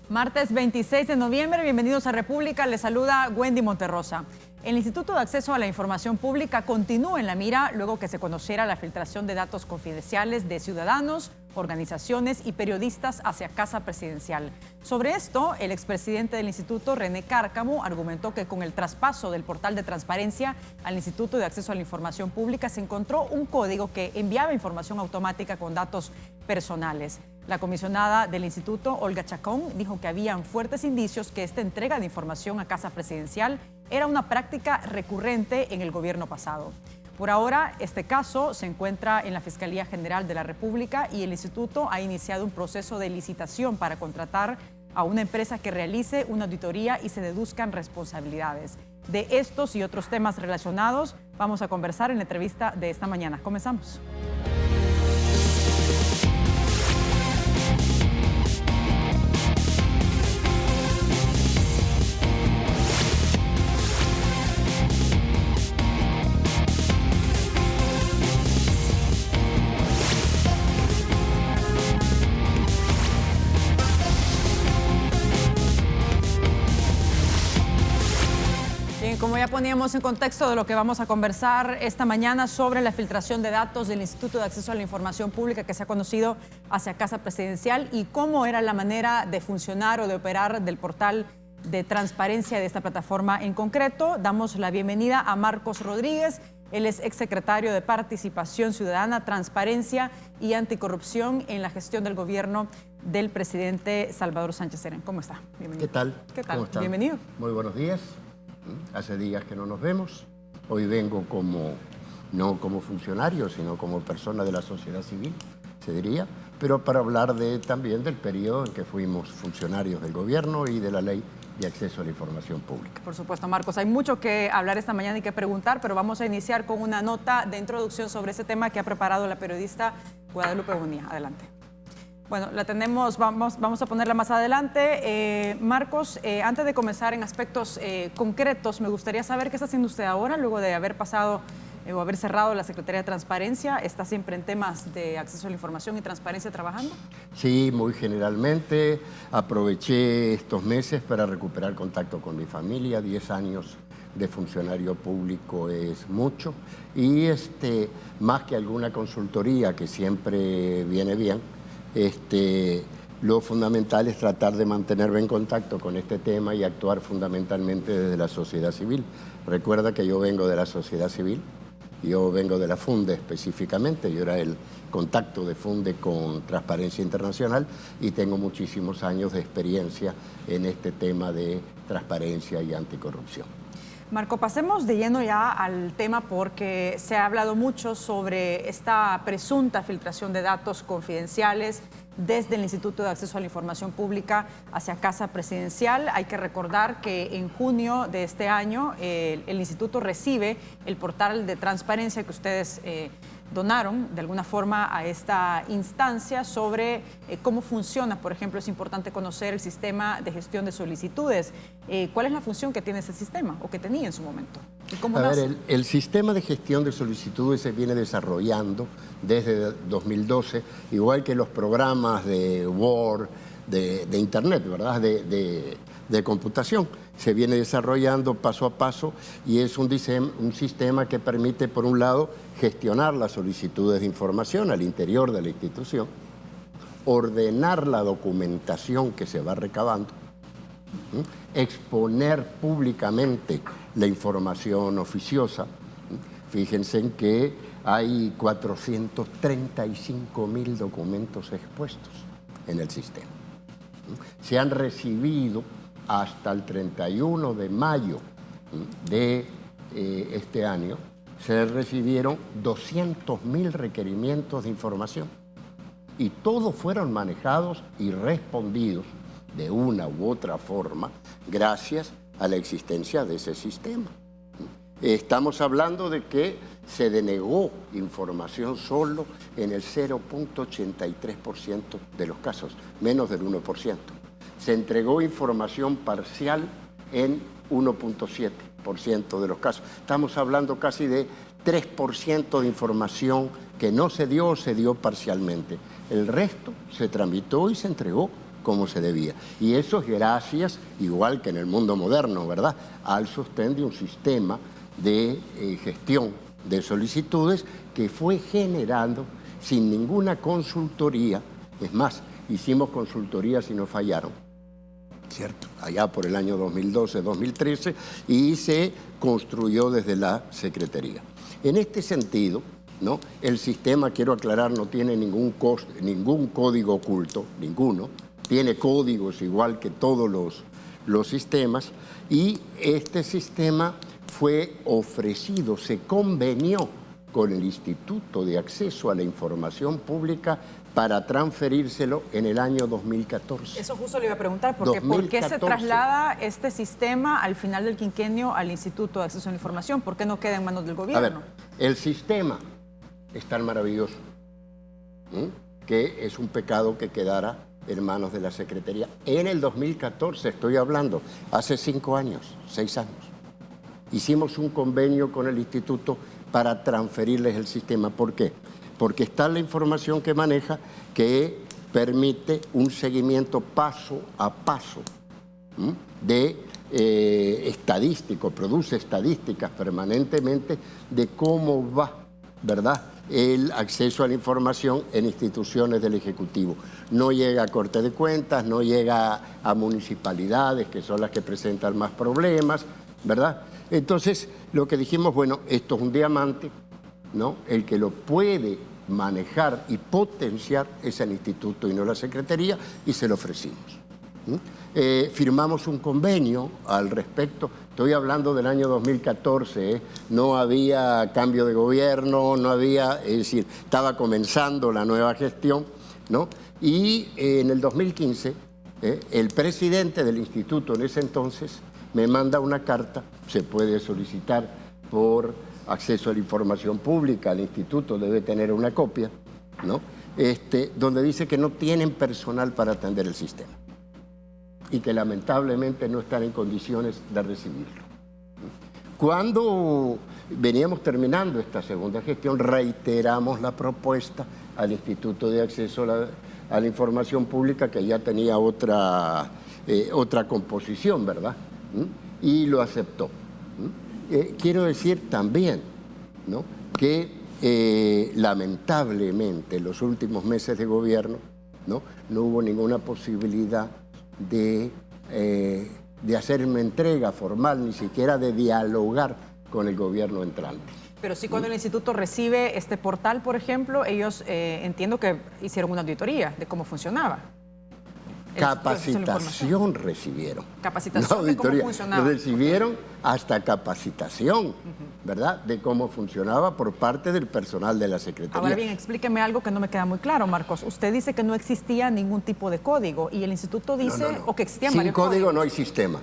Martes 26 de noviembre, bienvenidos a República, les saluda Wendy Monterrosa. El Instituto de Acceso a la Información Pública continúa en la mira luego que se conociera la filtración de datos confidenciales de ciudadanos, organizaciones y periodistas hacia Casa Presidencial. Sobre esto, el expresidente del instituto, René Cárcamo, argumentó que con el traspaso del portal de transparencia al Instituto de Acceso a la Información Pública se encontró un código que enviaba información automática con datos personales. La comisionada del instituto, Olga Chacón, dijo que habían fuertes indicios que esta entrega de información a Casa Presidencial era una práctica recurrente en el gobierno pasado. Por ahora, este caso se encuentra en la Fiscalía General de la República y el instituto ha iniciado un proceso de licitación para contratar a una empresa que realice una auditoría y se deduzcan responsabilidades. De estos y otros temas relacionados vamos a conversar en la entrevista de esta mañana. Comenzamos. Como ya poníamos en contexto de lo que vamos a conversar esta mañana sobre la filtración de datos del Instituto de Acceso a la Información Pública que se ha conocido hacia Casa Presidencial y cómo era la manera de funcionar o de operar del portal de transparencia de esta plataforma en concreto, damos la bienvenida a Marcos Rodríguez. Él es exsecretario de Participación Ciudadana, Transparencia y Anticorrupción en la gestión del gobierno del presidente Salvador Sánchez Serén. ¿Cómo está? Bienvenido. ¿Qué tal? ¿Qué tal? ¿Cómo están? Bienvenido. Muy buenos días. Hace días que no nos vemos. Hoy vengo no como funcionario, sino como persona de la sociedad civil, se diría, pero para hablar también del periodo en que fuimos funcionarios del gobierno y de la ley de acceso a la información pública. Por supuesto, Marcos, hay mucho que hablar esta mañana y que preguntar, pero vamos a iniciar con una nota de introducción sobre ese tema que ha preparado la periodista Guadalupe Bonilla. Adelante. Bueno, la tenemos, vamos a ponerla más adelante. Marcos, antes de comenzar en aspectos concretos, me gustaría saber qué está haciendo usted ahora, luego de haber pasado o haber cerrado la Secretaría de Transparencia. ¿Está siempre en temas de acceso a la información y transparencia trabajando? Sí, muy generalmente. Aproveché estos meses para recuperar contacto con mi familia. 10 años de funcionario público es mucho. Y más que alguna consultoría, que siempre viene bien, lo fundamental es tratar de mantenerme en contacto con este tema y actuar fundamentalmente desde la sociedad civil. Recuerda que yo vengo de la sociedad civil, yo vengo de la FUNDE específicamente, yo era el contacto de FUNDE con Transparencia Internacional y tengo muchísimos años de experiencia en este tema de transparencia y anticorrupción. Marco, pasemos de lleno ya al tema porque se ha hablado mucho sobre esta presunta filtración de datos confidenciales desde el Instituto de Acceso a la Información Pública hacia Casa Presidencial. Hay que recordar que en junio de este año el instituto recibe el portal de transparencia que ustedes donaron de alguna forma a esta instancia sobre cómo funciona. Por ejemplo, es importante conocer el sistema de gestión de solicitudes. ¿Cuál es la función que tiene ese sistema o que tenía en su momento? ¿Y cómo nace? El sistema de gestión de solicitudes se viene desarrollando desde 2012, igual que los programas de Word, de Internet, ¿verdad? De computación. Se viene desarrollando paso a paso y es un sistema que permite, por un lado, gestionar las solicitudes de información al interior de la institución, ordenar la documentación que se va recabando, exponer públicamente la información oficiosa. Fíjense en que hay 435.000 documentos expuestos en el sistema. Se han recibido hasta el 31 de mayo de este año, se recibieron 200.000 requerimientos de información y todos fueron manejados y respondidos de una u otra forma gracias a la existencia de ese sistema. Estamos hablando de que se denegó información solo en el 0.83% de los casos, menos del 1%. Se entregó información parcial en 1.7% de los casos. Estamos hablando casi de 3% de información que no se dio o se dio parcialmente. El resto se tramitó y se entregó como se debía. Y eso es gracias, igual que en el mundo moderno, ¿verdad?, al sostén de un sistema de gestión de solicitudes que fue generando sin ninguna consultoría. Es más, hicimos consultorías y no fallaron, ¿cierto?, allá por el año 2012-2013, y se construyó desde la Secretaría. En este sentido, ¿no?, el sistema, quiero aclarar, no tiene ningún código oculto, ninguno. Tiene códigos igual que todos los sistemas, y este sistema fue ofrecido, se convenió con el Instituto de Acceso a la Información Pública para transferírselo en el año 2014. Eso justo le iba a preguntar, porque ¿por qué se traslada este sistema al final del quinquenio al Instituto de Acceso a la Información? ¿Por qué no queda en manos del gobierno? A ver, el sistema es tan maravilloso, que es un pecado que quedara en manos de la Secretaría. En el 2014, estoy hablando, hace 5 años, 6 años, hicimos un convenio con el instituto para transferirles el sistema. ¿Por qué? Porque está la información que maneja, que permite un seguimiento paso a paso de estadístico, produce estadísticas permanentemente de cómo va, ¿verdad?, el acceso a la información en instituciones del Ejecutivo. No llega a Corte de Cuentas, no llega a municipalidades, que son las que presentan más problemas, ¿verdad? Entonces, lo que dijimos, bueno, esto es un diamante, ¿no? El que lo puede manejar y potenciar es el instituto y no la Secretaría, y se lo ofrecimos. Firmamos un convenio al respecto. Estoy hablando del año 2014, no había cambio de gobierno, no había, es decir, estaba comenzando la nueva gestión, ¿no? Y en el 2015, el presidente del instituto en ese entonces me manda una carta, se puede solicitar por acceso a la información pública, el instituto debe tener una copia, ¿no?, donde dice que no tienen personal para atender el sistema y que lamentablemente no están en condiciones de recibirlo. Cuando veníamos terminando esta segunda gestión, reiteramos la propuesta al Instituto de Acceso a la Información Pública, que ya tenía otra composición, ¿verdad?, y lo aceptó. Quiero decir también, ¿no?, que lamentablemente en los últimos meses de gobierno, no hubo ninguna posibilidad de hacer una entrega formal, ni siquiera de dialogar con el gobierno entrante. Pero sí, cuando el instituto recibe este portal, por ejemplo, ellos entiendo que hicieron una auditoría de cómo funcionaba. Capacitación recibieron. Capacitación de cómo funcionaba. Recibieron hasta capacitación, ¿verdad?, de cómo funcionaba por parte del personal de la Secretaría. Ahora bien, explíqueme algo que no me queda muy claro, Marcos. Usted dice que no existía ningún tipo de código y el instituto dice o que existían varios códigos. Sin código no hay sistema.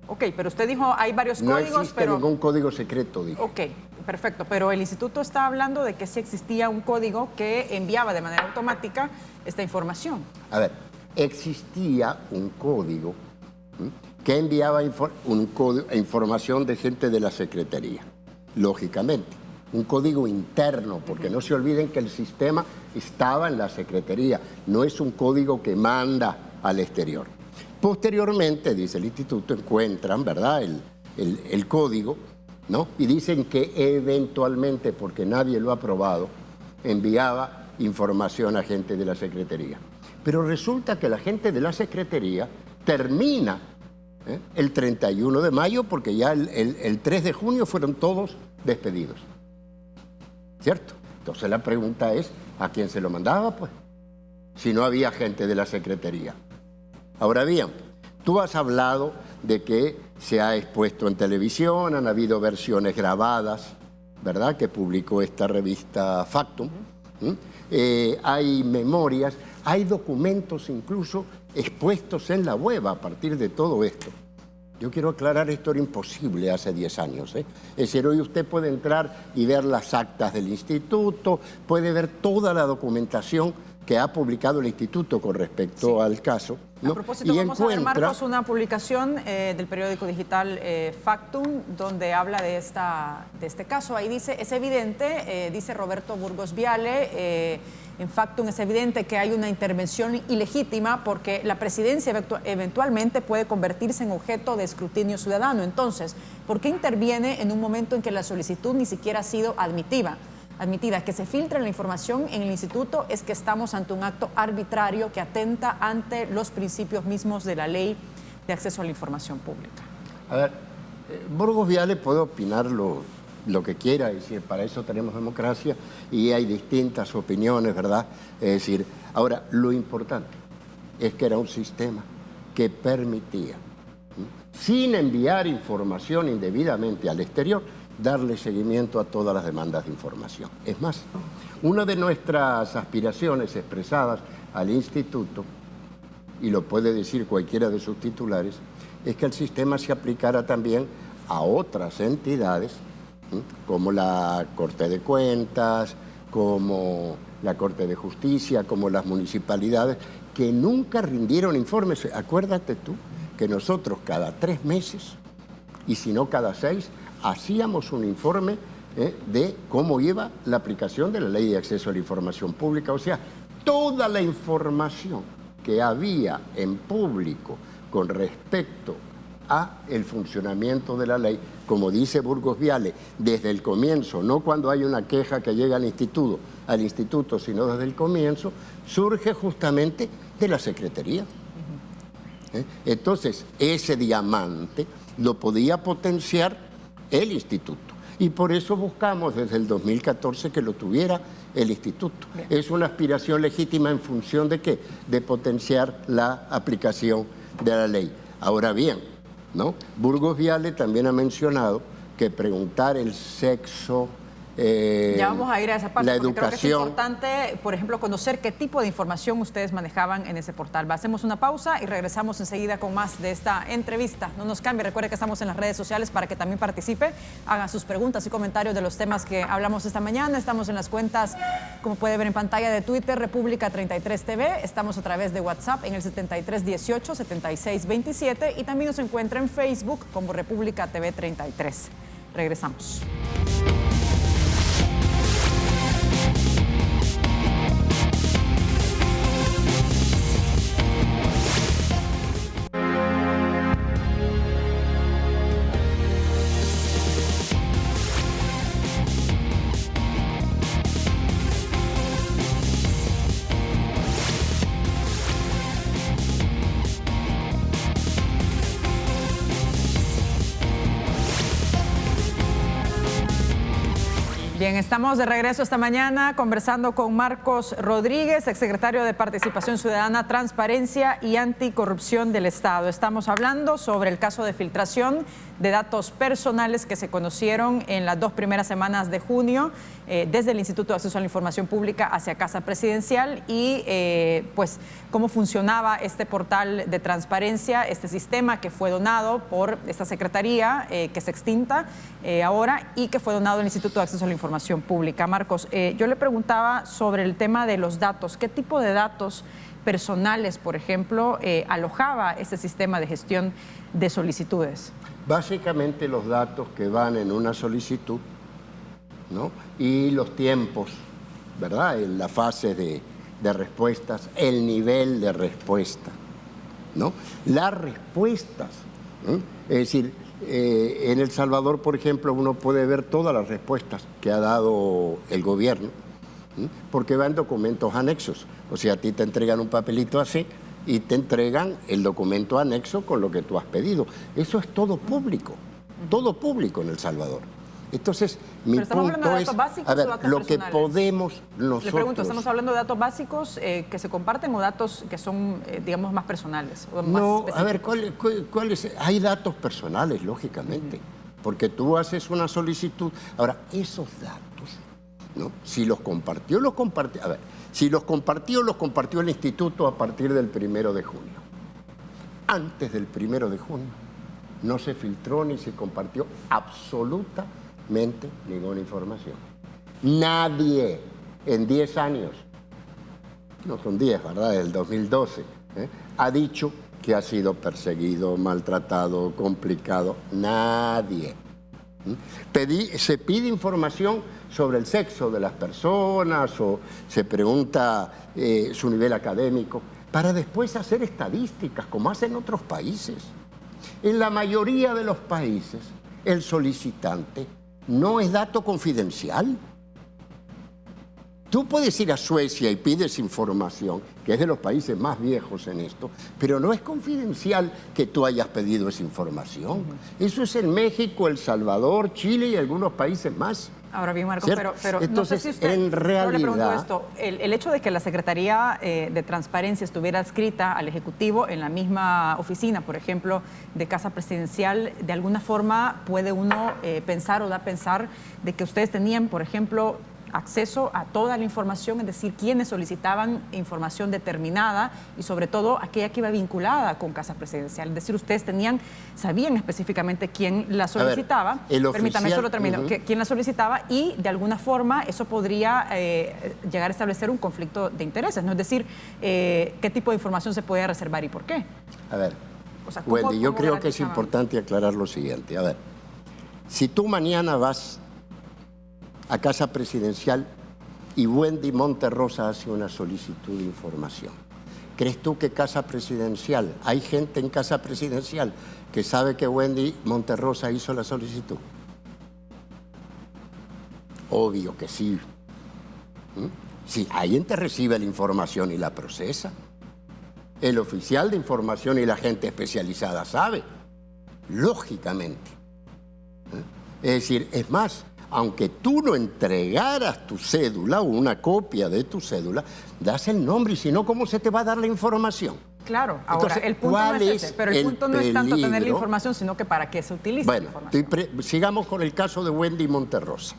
Ok, pero usted dijo hay varios códigos, no existe ningún código secreto, dije. Ok, perfecto, pero el instituto está hablando de que sí existía un código que enviaba de manera automática esta información. A ver, existía un código que enviaba información de gente de la Secretaría, lógicamente. Un código interno, porque no se olviden que el sistema estaba en la Secretaría, no es un código que manda al exterior. Posteriormente, dice el instituto, encuentran, ¿verdad?, el código, ¿no?, y dicen que eventualmente, porque nadie lo ha probado, enviaba información a gente de la Secretaría. Pero resulta que la gente de la Secretaría termina el 31 de mayo, porque ya el 3 de junio fueron todos despedidos, ¿cierto? Entonces la pregunta es, ¿a quién se lo mandaba, pues? Si no había gente de la Secretaría. Ahora bien, tú has hablado de que se ha expuesto en televisión, han habido versiones grabadas, ¿verdad?, que publicó esta revista Factum. Hay memorias, hay documentos incluso expuestos en la web a partir de todo esto. Yo quiero aclarar, esto era imposible hace 10 años. Es decir, hoy usted puede entrar y ver las actas del instituto, puede ver toda la documentación que ha publicado el instituto con respecto al caso, ¿no? A propósito, vamos a ver, Marcos, una publicación del periódico digital Factum, donde habla de este caso. Ahí dice, es evidente, dice Roberto Burgos Viale, en Factum es evidente que hay una intervención ilegítima porque la presidencia eventualmente puede convertirse en objeto de escrutinio ciudadano. Entonces, ¿por qué interviene en un momento en que la solicitud ni siquiera ha sido admitida? Que se filtre la información en el instituto es que estamos ante un acto arbitrario que atenta ante los principios mismos de la ley de acceso a la información pública. A ver, Burgos Viale puede opinar lo que quiera, es decir, para eso tenemos democracia y hay distintas opiniones, ¿verdad? Es decir, ahora, lo importante es que era un sistema que permitía, sin enviar información indebidamente al exterior, darle seguimiento a todas las demandas de información. Es más, una de nuestras aspiraciones expresadas al instituto, y lo puede decir cualquiera de sus titulares, es que el sistema se aplicara también a otras entidades, como la Corte de Cuentas, como la Corte de Justicia, como las municipalidades, que nunca rindieron informes. Acuérdate tú que nosotros cada 3 meses, y si no cada 6, hacíamos un informe de cómo iba la aplicación de la Ley de Acceso a la Información Pública. O sea, toda la información que había en público con respecto a el funcionamiento de la ley, como dice Burgos Viale, desde el comienzo, no cuando hay una queja que llega al instituto, sino desde el comienzo, surge justamente de la Secretaría. Entonces, ese diamante lo podía potenciar el instituto. Y por eso buscamos desde el 2014 que lo tuviera el instituto. Bien. Es una aspiración legítima en función de ¿qué? De potenciar la aplicación de la ley. Ahora bien, ¿no? Burgos Viale también ha mencionado que preguntar el sexo, ya vamos a ir a esa parte, la porque educación. creo que es importante, por ejemplo, conocer qué tipo de información ustedes manejaban en ese portal. Hacemos una pausa y regresamos enseguida con más de esta entrevista. No nos cambie, recuerde que estamos en las redes sociales para que también participe, haga sus preguntas y comentarios de los temas que hablamos esta mañana. Estamos en las cuentas, como puede ver en pantalla, de Twitter, República 33 TV. Estamos a través de WhatsApp en el 7318-7627 y también nos encuentra en Facebook como República TV 33. Regresamos. Bien, estamos de regreso esta mañana conversando con Marcos Rodríguez, exsecretario de Participación Ciudadana, Transparencia y Anticorrupción del Estado. Estamos hablando sobre el caso de filtración de datos personales que se conocieron en las 2 primeras semanas de junio desde el Instituto de Acceso a la Información Pública hacia Casa Presidencial y pues cómo funcionaba este portal de transparencia, este sistema que fue donado por esta secretaría que se extinta ahora y que fue donado al Instituto de Acceso a la Información Pública. Marcos, yo le preguntaba sobre el tema de los datos. ¿Qué tipo de datos personales, por ejemplo, alojaba este sistema de gestión de solicitudes? Básicamente los datos que van en una solicitud, ¿no? Y los tiempos, ¿verdad? En la fase de respuestas, el nivel de respuesta, ¿no? Las respuestas, ¿no? Es decir, en El Salvador, por ejemplo, uno puede ver todas las respuestas que ha dado el gobierno, ¿no? Porque van documentos anexos. O sea, a ti te entregan un papelito así y te entregan el documento anexo con lo que tú has pedido. Eso es todo público en El Salvador. Entonces, mi punto es, a ver, lo que podemos nosotros... Le pregunto, ¿estamos hablando de datos básicos que se comparten o datos que son, digamos, más personales? O más específicos? A ver, ¿cuáles? Hay datos personales, lógicamente, porque tú haces una solicitud. Ahora, esos datos, ¿no? Si los compartió, los compartió. A ver, si los compartió el instituto a partir del 1 de junio. Antes del 1 de junio no se filtró ni se compartió absolutamente ninguna información. Nadie en 10 años no son 10, ¿verdad?, del 2012, ha dicho que ha sido perseguido, maltratado, complicado. Nadie. Se pide información sobre el sexo de las personas o se pregunta su nivel académico para después hacer estadísticas como hacen otros países. En la mayoría de los países el solicitante no es dato confidencial. Tú puedes ir a Suecia y pides información, que es de los países más viejos en esto, pero no es confidencial que tú hayas pedido esa información. Eso es en México, El Salvador, Chile y algunos países más. Ahora bien, Marcos, pero entonces, no sé si usted, en realidad, le pregunto esto, el hecho de que la Secretaría de Transparencia estuviera adscrita al Ejecutivo en la misma oficina, por ejemplo, de Casa Presidencial, de alguna forma puede uno pensar o da a pensar de que ustedes tenían, por ejemplo, acceso a toda la información, es decir, quienes solicitaban información determinada y sobre todo aquella que iba vinculada con Casa Presidencial. Es decir, ustedes sabían específicamente quién la solicitaba. Permítame, solo termino. Quién la solicitaba y de alguna forma eso podría llegar a establecer un conflicto de intereses, ¿no? Es decir, qué tipo de información se podía reservar y por qué. A ver, o sea, Wendy, yo creo que es importante aclarar lo siguiente. A ver, si tú mañana vas a Casa Presidencial y Wendy Monterrosa hace una solicitud de información, ¿crees tú que Casa Presidencial, hay gente en Casa Presidencial que sabe que Wendy Monterrosa hizo la solicitud? Obvio que sí. Sí, alguien te recibe la información y la procesa. El oficial de información y la gente especializada sabe, lógicamente. Es decir, es más, aunque tú no entregaras tu cédula o una copia de tu cédula, das el nombre y si no, ¿cómo se te va a dar la información? Claro, ahora el punto no es ese, pero el punto no es tanto tener la información, sino que para qué se utiliza la información. Sigamos con el caso de Wendy Monterrosa.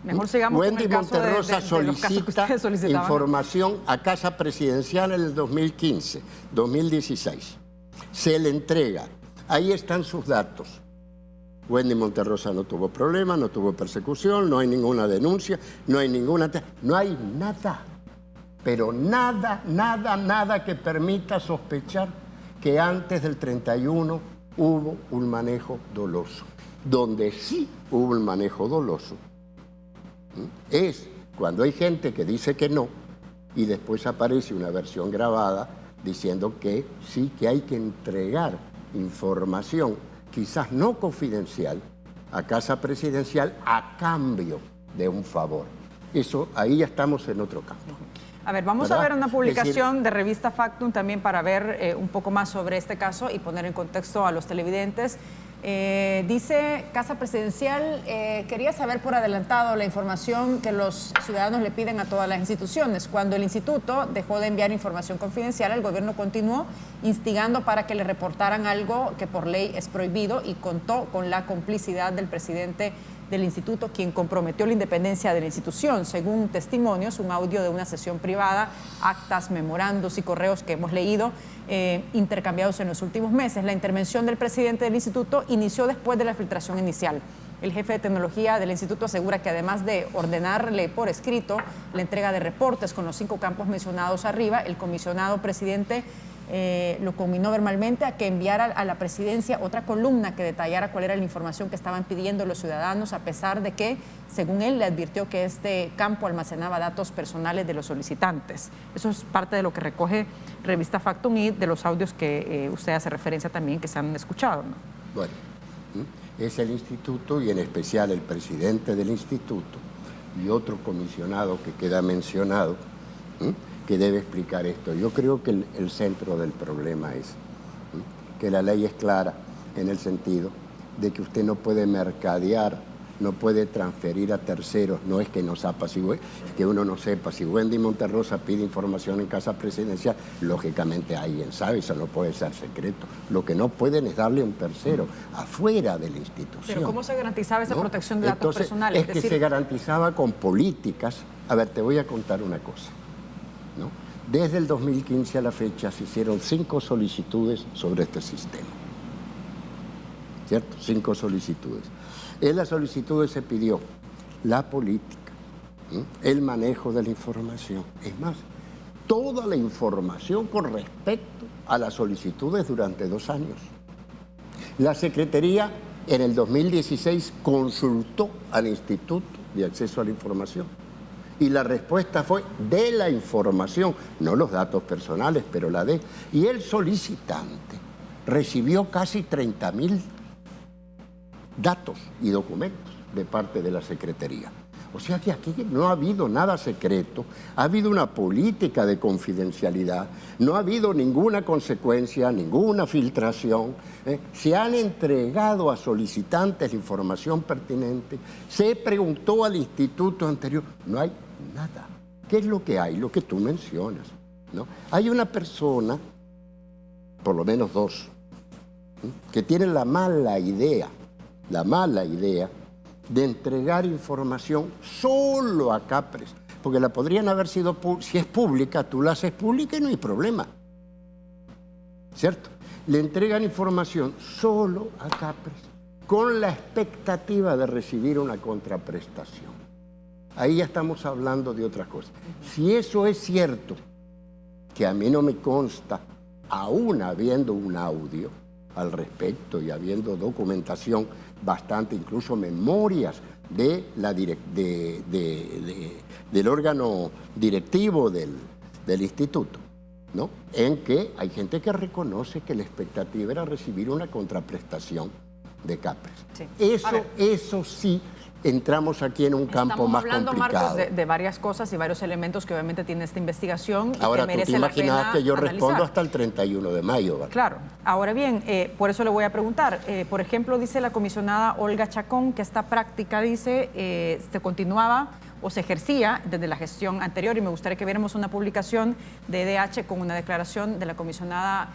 Mejor sigamos Wendy con el caso Monterrosa de los casos que ustedes solicitaban. Información a Casa Presidencial en el 2015, 2016. Se le entrega. Ahí están sus datos. Wendy Monterrosa no tuvo problema, no tuvo persecución, no hay ninguna denuncia, no hay nada, pero nada que permita sospechar que antes del 31 hubo un manejo doloso. Donde sí hubo un manejo doloso es cuando hay gente que dice que no y después aparece una versión grabada diciendo que sí, que hay que entregar información quizás no confidencial, a Casa Presidencial a cambio de un favor. Eso, ahí ya estamos en otro campo. A ver, vamos a ver una publicación de Revista Factum también para ver un poco más sobre este caso y poner en contexto a los televidentes. Dice Casa Presidencial, quería saber por adelantado la información que los ciudadanos le piden a todas las instituciones. Cuando el instituto dejó de enviar información confidencial, el gobierno continuó instigando para que le reportaran algo que por ley es prohibido y contó con la complicidad del presidente del instituto, quien comprometió la independencia de la institución. Según testimonios, un audio de una sesión privada, actas, memorandos y correos que hemos leído intercambiados en los últimos meses. La intervención del presidente del instituto inició después de la filtración inicial. El jefe de tecnología del instituto asegura que además de ordenarle por escrito la entrega de reportes con los 5 campos mencionados arriba, el comisionado presidente lo combinó verbalmente a que enviara a la presidencia otra columna que detallara cuál era la información que estaban pidiendo los ciudadanos, a pesar de que, según él, le advirtió que este campo almacenaba datos personales de los solicitantes. Eso es parte de lo que recoge Revista Factum y de los audios que usted hace referencia también que se han escuchado, ¿no? Bueno, es el instituto y en especial el presidente del instituto y otro comisionado que queda mencionado, que debe explicar esto. Yo creo que el centro del problema es que la ley es clara en el sentido de que usted no puede mercadear, no puede transferir a terceros. No es que no sepa, que uno no sepa. Si Wendy Monterrosa pide información en Casa Presidencial, lógicamente alguien sabe, eso no puede ser secreto. Lo que no pueden es darle a un tercero afuera de la institución. Pero ¿cómo se garantizaba esa protección de datos personales? Es que se garantizaba con políticas. A ver, te voy a contar una cosa, ¿no? Desde el 2015 a la fecha se hicieron 5 solicitudes sobre este sistema, ¿cierto? 5 solicitudes. En las solicitudes se pidió la política, el manejo de la información. Es más, toda la información con respecto a las solicitudes durante 2 años. La Secretaría en el 2016 consultó al Instituto de Acceso a la Información y la respuesta fue de la información, no los datos personales, pero la de... Y el solicitante recibió casi 30.000 datos y documentos de parte de la Secretaría. O sea que aquí no ha habido nada secreto, ha habido una política de confidencialidad, no ha habido ninguna consecuencia, ninguna filtración. Se han entregado a solicitantes la información pertinente, se preguntó al instituto anterior, no hay nada. ¿Qué es lo que hay? Lo que tú mencionas, ¿no? Hay una persona, por lo menos 2, que tienen la mala idea de entregar información solo a CAPRES, porque la podrían haber sido, si es pública, tú la haces pública y no hay problema, ¿cierto? Le entregan información solo a CAPRES con la expectativa de recibir una contraprestación. Ahí ya estamos hablando de otras cosas. Si eso es cierto, que a mí no me consta, aún habiendo un audio al respecto y habiendo documentación bastante, incluso memorias de del órgano directivo del instituto, ¿no? En que hay gente que reconoce que la expectativa era recibir una contraprestación de CAPRES. Sí. Eso sí, entramos aquí en un campo más complicado. Estamos hablando, Marcos, de varias cosas y varios elementos que obviamente tiene esta investigación. Ahora, y que merece tú te imaginabas que yo analizar. respondo hasta el 31 de mayo, ¿vale? Claro. Ahora bien, por eso le voy a preguntar. Por ejemplo, dice la comisionada Olga Chacón que esta práctica, dice, se continuaba o se ejercía desde la gestión anterior, y me gustaría que viéramos una publicación de EDH con una declaración de la comisionada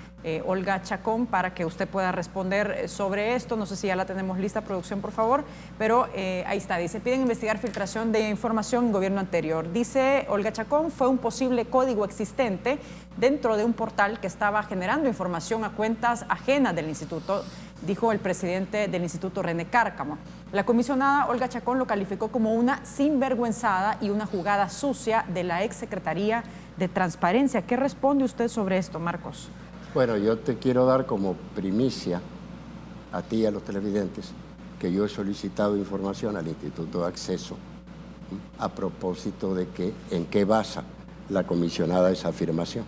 Olga Chacón para que usted pueda responder sobre esto. No sé si ya la tenemos lista, producción, por favor, pero ahí está. Dice, piden investigar filtración de información en gobierno anterior. Dice Olga Chacón, fue un posible código existente dentro de un portal que estaba generando información a cuentas ajenas del instituto, dijo el presidente del instituto, René Cárcamo. La comisionada Olga Chacón lo calificó como una sinvergüenzada y una jugada sucia de la exsecretaría de Transparencia. ¿Qué responde usted sobre esto, Marcos? Bueno, yo te quiero dar como primicia a ti y a los televidentes que yo he solicitado información al Instituto de Acceso a propósito de que en qué basa la comisionada esa afirmación.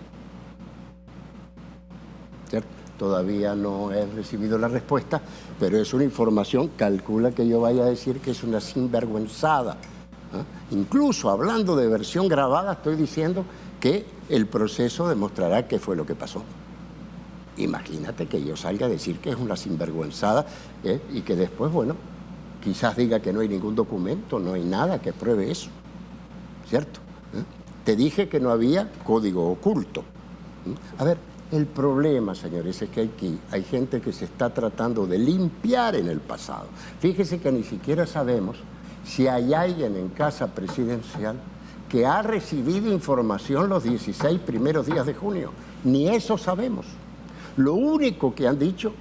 ¿Cierto? Todavía no he recibido la respuesta, pero es una información, calcula que yo vaya a decir que es una sinvergüenzada. Incluso hablando de versión grabada, estoy diciendo que el proceso demostrará qué fue lo que pasó. Imagínate que yo salga a decir que es una sinvergüenzada y que después, bueno, quizás diga que no hay ningún documento, no hay nada que pruebe eso, ¿cierto? Te dije que no había código oculto. A ver, el problema, señores, es que aquí hay gente que se está tratando de limpiar en el pasado. Fíjese que ni siquiera sabemos si hay alguien en Casa Presidencial que ha recibido información los 16 primeros días de junio. Ni eso sabemos. Lo único que han dicho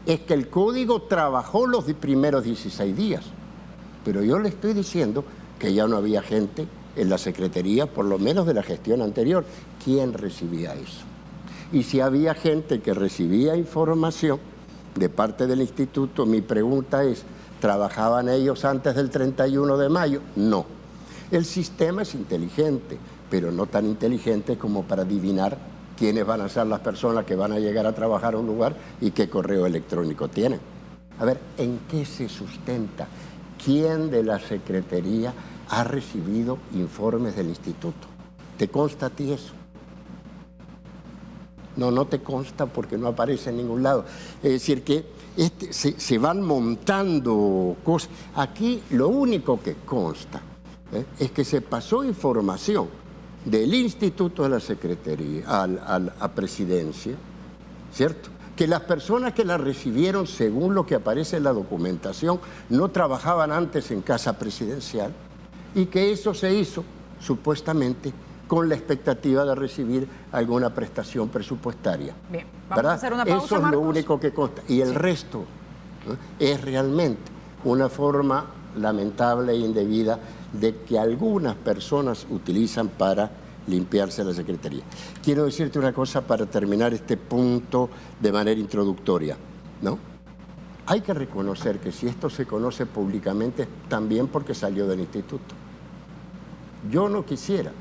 es que el código trabajó los primeros 16 días. Pero yo le estoy diciendo que ya no había gente en la Secretaría, por lo menos de la gestión anterior. ¿Quién recibía eso? Y si había gente que recibía información de parte del instituto, mi pregunta es, ¿trabajaban ellos antes del 31 de mayo? No. El sistema es inteligente, pero no tan inteligente como para adivinar quiénes van a ser las personas que van a llegar a trabajar a un lugar y qué correo electrónico tienen. A ver, ¿en qué se sustenta? ¿Quién de la Secretaría ha recibido informes del instituto? ¿Te consta a ti eso? No, no te consta porque no aparece en ningún lado. Es decir, que se van montando cosas. Aquí lo único que consta es que se pasó información del Instituto de la Secretaría a Presidencia, ¿cierto? Que las personas que la recibieron, según lo que aparece en la documentación, no trabajaban antes en Casa Presidencial y que eso se hizo, supuestamente, con la expectativa de recibir alguna prestación presupuestaria. Bien, vamos a hacer una pausa, eso es Marcos. Lo único que consta. Y el resto es realmente una forma lamentable e indebida de que algunas personas utilizan para limpiarse la Secretaría. Quiero decirte una cosa para terminar este punto de manera introductoria, ¿no? Hay que reconocer que si esto se conoce públicamente es también porque salió del instituto. Yo no quisiera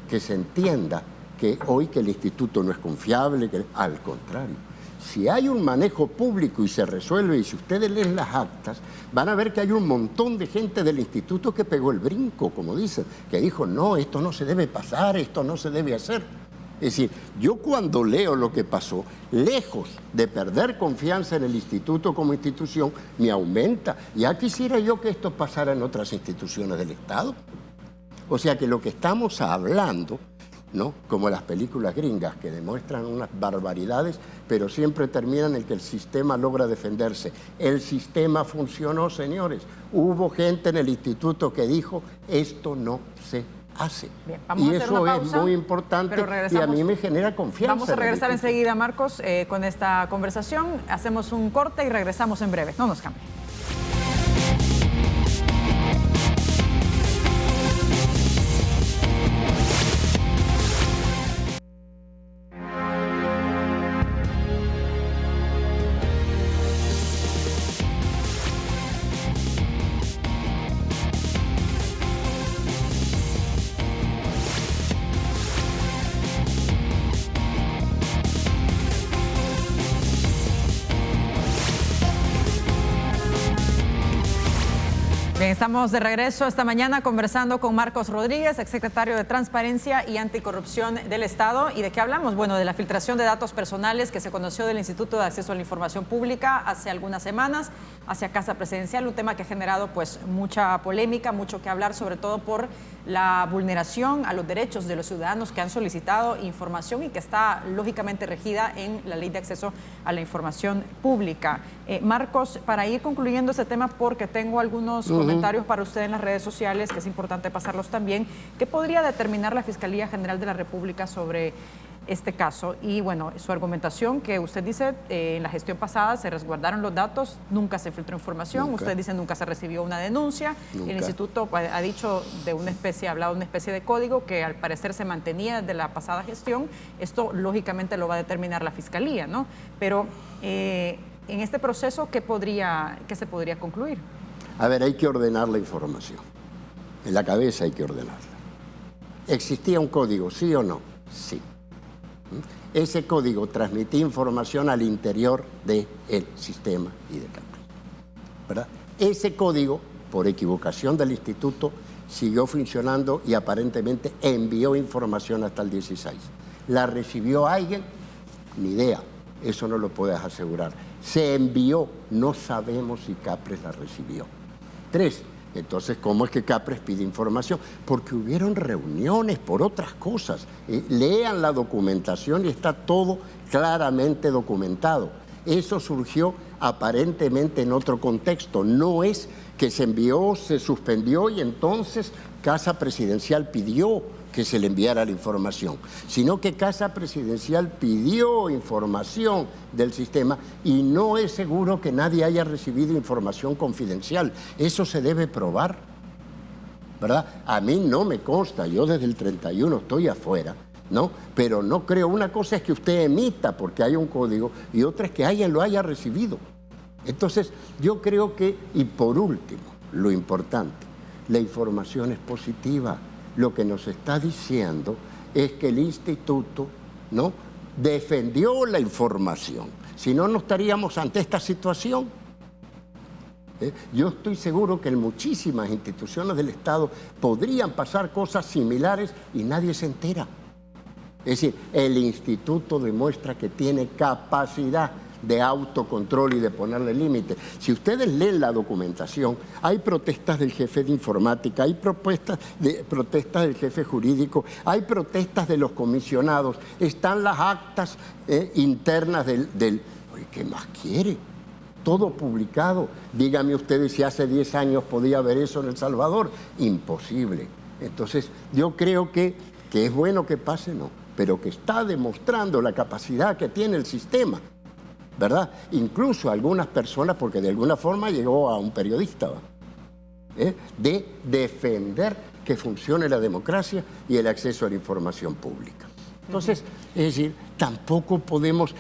que se entienda que hoy que el instituto no es confiable, que al contrario. Si hay un manejo público y se resuelve, y si ustedes leen las actas, van a ver que hay un montón de gente del instituto que pegó el brinco, como dicen, que dijo, no, esto no se debe pasar, esto no se debe hacer. Es decir, yo cuando leo lo que pasó, lejos de perder confianza en el instituto como institución, me aumenta. Ya quisiera yo que esto pasara en otras instituciones del Estado. O sea que lo que estamos hablando, ¿no? Como las películas gringas que demuestran unas barbaridades, pero siempre terminan en que el sistema logra defenderse. El sistema funcionó, señores. Hubo gente en el instituto que dijo, esto no se hace. Bien, vamos y a hacer eso una pausa, es muy importante y a mí me genera confianza. Vamos a regresar enseguida, Marcos, con esta conversación. Hacemos un corte y regresamos en breve. No nos cambien. Bien, estamos de regreso esta mañana conversando con Marcos Rodríguez, exsecretario de Transparencia y Anticorrupción del Estado. ¿Y de qué hablamos? Bueno, de la filtración de datos personales que se conoció del Instituto de Acceso a la Información Pública hace algunas semanas hacia Casa Presidencial, un tema que ha generado pues mucha polémica, mucho que hablar, sobre todo por la vulneración a los derechos de los ciudadanos que han solicitado información y que está lógicamente regida en la Ley de Acceso a la Información Pública. Marcos, para ir concluyendo este tema, porque tengo algunos comentarios para usted en las redes sociales, que es importante pasarlos también, ¿qué podría determinar la Fiscalía General de la República sobre este caso? Y bueno, su argumentación, que usted dice en la gestión pasada se resguardaron los datos, nunca se filtró información, usted dice nunca se recibió una denuncia, el instituto ha dicho ha hablado de una especie de código que al parecer se mantenía desde la pasada gestión. Esto lógicamente lo va a determinar la Fiscalía, ¿no? Pero en este proceso, ¿qué se podría concluir? A ver, hay que ordenar la información. En la cabeza hay que ordenarla. ¿Existía un código, sí o no? Sí. Ese código transmitía información al interior del sistema y de Capri, ¿verdad? Ese código, por equivocación del instituto, siguió funcionando y aparentemente envió información hasta el 16. ¿La recibió alguien? Ni idea. Eso no lo puedes asegurar. Se envió, no sabemos si Capres la recibió. 3. Entonces, ¿cómo es que Capres pide información? Porque hubieron reuniones por otras cosas. Lean la documentación y está todo claramente documentado. Eso surgió aparentemente en otro contexto. No es que se envió, se suspendió y entonces Casa Presidencial pidió que se le enviara la información, sino que Casa Presidencial pidió información del sistema y no es seguro que nadie haya recibido información confidencial. Eso se debe probar, ¿verdad? A mí no me consta, yo desde el 31 estoy afuera, ¿no? Pero no creo, una cosa es que usted emita porque hay un código y otra es que alguien lo haya recibido. Entonces, yo creo que, y por último, lo importante, la información es positiva. Lo que nos está diciendo es que el instituto, ¿no?, defendió la información. Si no, no estaríamos ante esta situación. Yo estoy seguro que en muchísimas instituciones del Estado podrían pasar cosas similares y nadie se entera. Es decir, el instituto demuestra que tiene capacidad de autocontrol y de ponerle límite. Si ustedes leen la documentación, hay protestas del jefe de informática, hay protestas del jefe jurídico, hay protestas de los comisionados, están las actas internas del... Oye, ¿qué más quiere? Todo publicado. Díganme ustedes si hace 10 años podía haber eso en El Salvador. Imposible. Entonces, yo creo que es bueno que pase, no, pero que está demostrando la capacidad que tiene el sistema, ¿verdad? Incluso algunas personas, porque de alguna forma llegó a un periodista, de defender que funcione la democracia y el acceso a la información pública. Entonces, es decir, tampoco podemos,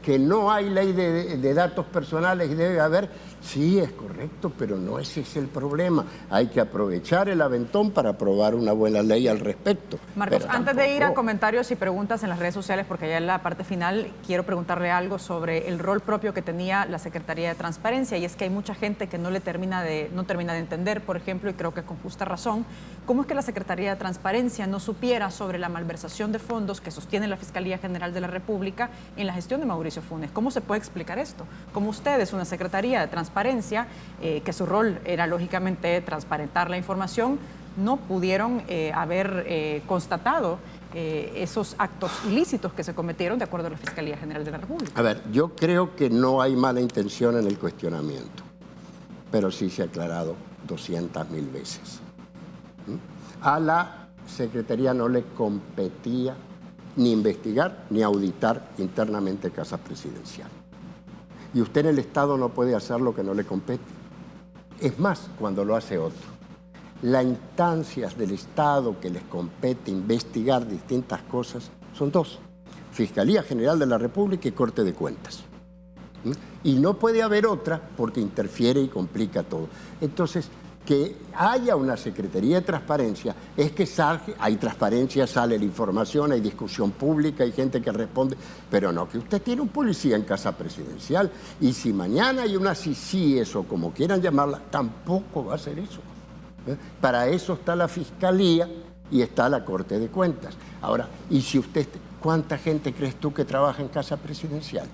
que no hay ley de datos personales y debe haber, sí, es correcto, pero no ese es el problema. Hay que aprovechar el aventón para aprobar una buena ley al respecto. Marcos, antes de ir a comentarios y preguntas en las redes sociales, porque ya en la parte final quiero preguntarle algo sobre el rol propio que tenía la Secretaría de Transparencia, y es que hay mucha gente que no termina de entender, por ejemplo, y creo que con justa razón, cómo es que la Secretaría de Transparencia no supiera sobre la malversación de fondos que sostiene la Fiscalía General de la República en la gestión de Mauricio Funes. ¿Cómo se puede explicar esto? ¿Cómo ustedes, una Secretaría de Transparencia, que su rol era lógicamente transparentar la información, no pudieron haber constatado esos actos ilícitos que se cometieron de acuerdo a la Fiscalía General de la República? A ver, yo creo que no hay mala intención en el cuestionamiento, pero sí se ha aclarado 200.000 veces. A la Secretaría no le competía ni investigar ni auditar internamente Casa Presidencial. Y usted en el Estado no puede hacer lo que no le compete. Es más, cuando lo hace otro. Las instancias del Estado que les compete investigar distintas cosas son dos: Fiscalía General de la República y Corte de Cuentas. Y no puede haber otra porque interfiere y complica todo. Entonces, que haya una Secretaría de Transparencia es que hay transparencia, sale la información, hay discusión pública, hay gente que responde, pero no que usted tiene un policía en Casa Presidencial y si mañana hay una CICIES o como quieran llamarla, tampoco va a ser eso. Para eso está la Fiscalía y está la Corte de Cuentas. Ahora, y si usted, ¿cuánta gente crees tú que trabaja en Casa Presidencial?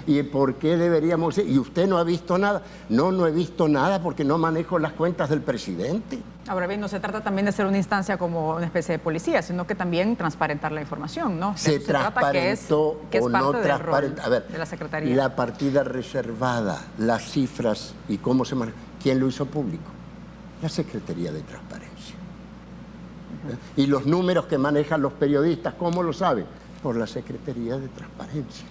¿Y por qué deberíamos ir? ¿Y usted no ha visto nada? No he visto nada porque no manejo las cuentas del presidente. Ahora bien, no se trata también de ser una instancia como una especie de policía, sino que también transparentar la información, ¿no? Se transparentó que es o parte no del transparentó. rol A ver, de la Secretaría. La partida reservada, las cifras y cómo se maneja. ¿Quién lo hizo público? La Secretaría de Transparencia. Y los números que manejan los periodistas, ¿cómo lo saben? Por la Secretaría de Transparencia.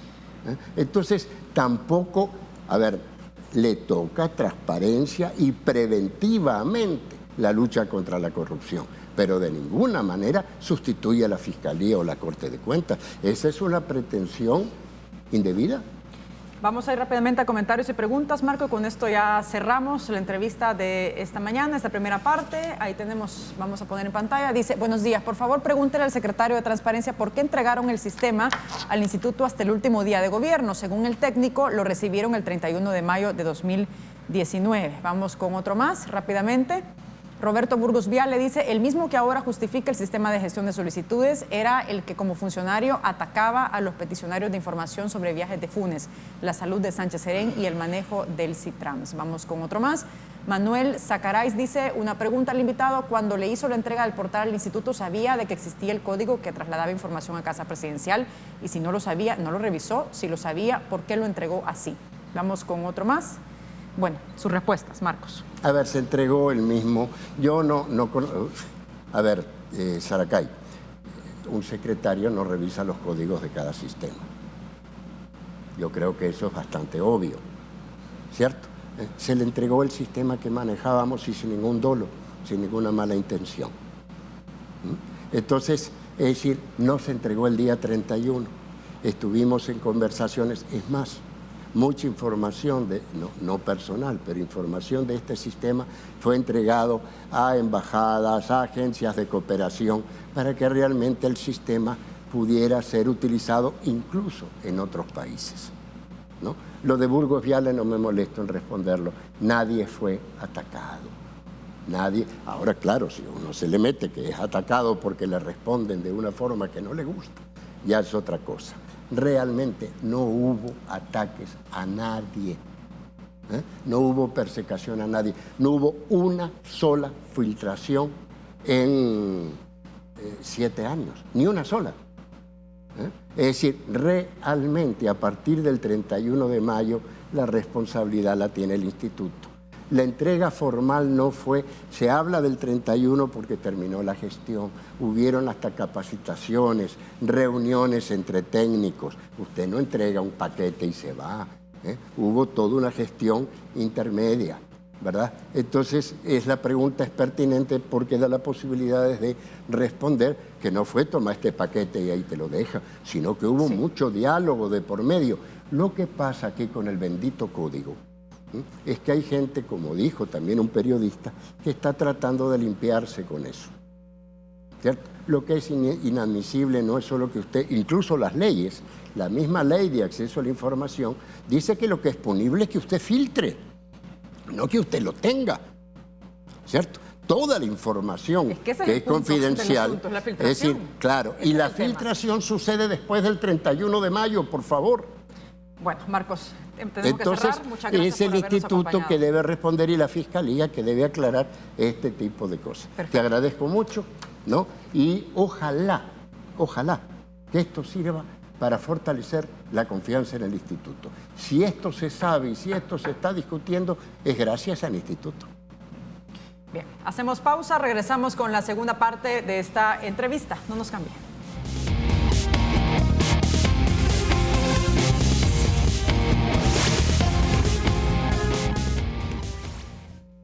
Entonces, tampoco, a ver, le toca transparencia y preventivamente la lucha contra la corrupción, pero de ninguna manera sustituye a la Fiscalía o la Corte de Cuentas. Esa es una pretensión indebida. Vamos a ir rápidamente a comentarios y preguntas, Marco, y con esto ya cerramos la entrevista de esta mañana, esta primera parte. Ahí tenemos, vamos a poner en pantalla, dice: buenos días, por favor pregúntele al secretario de Transparencia por qué entregaron el sistema al instituto hasta el último día de gobierno. Según el técnico, lo recibieron el 31 de mayo de 2019. Vamos con otro más, rápidamente. Roberto Burgos Vial le dice: el mismo que ahora justifica el sistema de gestión de solicitudes era el que como funcionario atacaba a los peticionarios de información sobre viajes de Funes, la salud de Sánchez Serén y el manejo del Citrams. Vamos con otro más. Manuel Zacarais dice: una pregunta al invitado, cuando le hizo la entrega del portal al instituto, ¿sabía de que existía el código que trasladaba información a Casa Presidencial? Y si no lo sabía, ¿no lo revisó? Si lo sabía, ¿por qué lo entregó así? Vamos con otro más. Bueno, sus respuestas, Marcos. A ver, se entregó el mismo. Yo no a ver, Saracay, un secretario no revisa los códigos de cada sistema. Yo creo que eso es bastante obvio, ¿cierto? Se le entregó el sistema que manejábamos y sin ningún dolo, sin ninguna mala intención. Entonces, es decir, no se entregó el día 31. Estuvimos en conversaciones, es más, mucha información, no personal, pero información de este sistema fue entregado a embajadas, a agencias de cooperación, para que realmente el sistema pudiera ser utilizado incluso en otros países, ¿no? Lo de Burgos Viale no me molesto en responderlo. Nadie fue atacado. Nadie. Ahora, claro, si uno se le mete que es atacado porque le responden de una forma que no le gusta, ya es otra cosa. Realmente no hubo ataques a nadie, no hubo persecución a nadie, no hubo una sola filtración en 7 años, ni una sola. Es decir, realmente a partir del 31 de mayo la responsabilidad la tiene el instituto. La entrega formal no fue, se habla del 31 porque terminó la gestión, hubieron hasta capacitaciones, reuniones entre técnicos. Usted no entrega un paquete y se va, Hubo toda una gestión intermedia. ¿verdad? Entonces, la pregunta es pertinente porque da la posibilidad de responder que no fue tomar este paquete y ahí te lo deja, sino que hubo mucho diálogo de por medio. Lo que pasa aquí con el bendito código es que hay gente, como dijo también un periodista, que está tratando de limpiarse con eso, ¿cierto? Lo que es inadmisible no es solo que usted, incluso las leyes, la misma ley de acceso a la información, dice que lo que es punible es que usted filtre, no que usted lo tenga, ¿cierto? Toda la información que es confidencial, es decir, claro, y la filtración sucede después del 31 de mayo, por favor. Bueno, Marcos, tenemos que cerrar. Muchas gracias es el por habernos instituto acompañado. que debe responder y la Fiscalía que debe aclarar este tipo de cosas. Perfecto. Te agradezco mucho, ¿no? Y ojalá que esto sirva para fortalecer la confianza en el instituto. Si esto se sabe y si esto se está discutiendo, es gracias al instituto. Bien, hacemos pausa, regresamos con la segunda parte de esta entrevista. No nos cambien.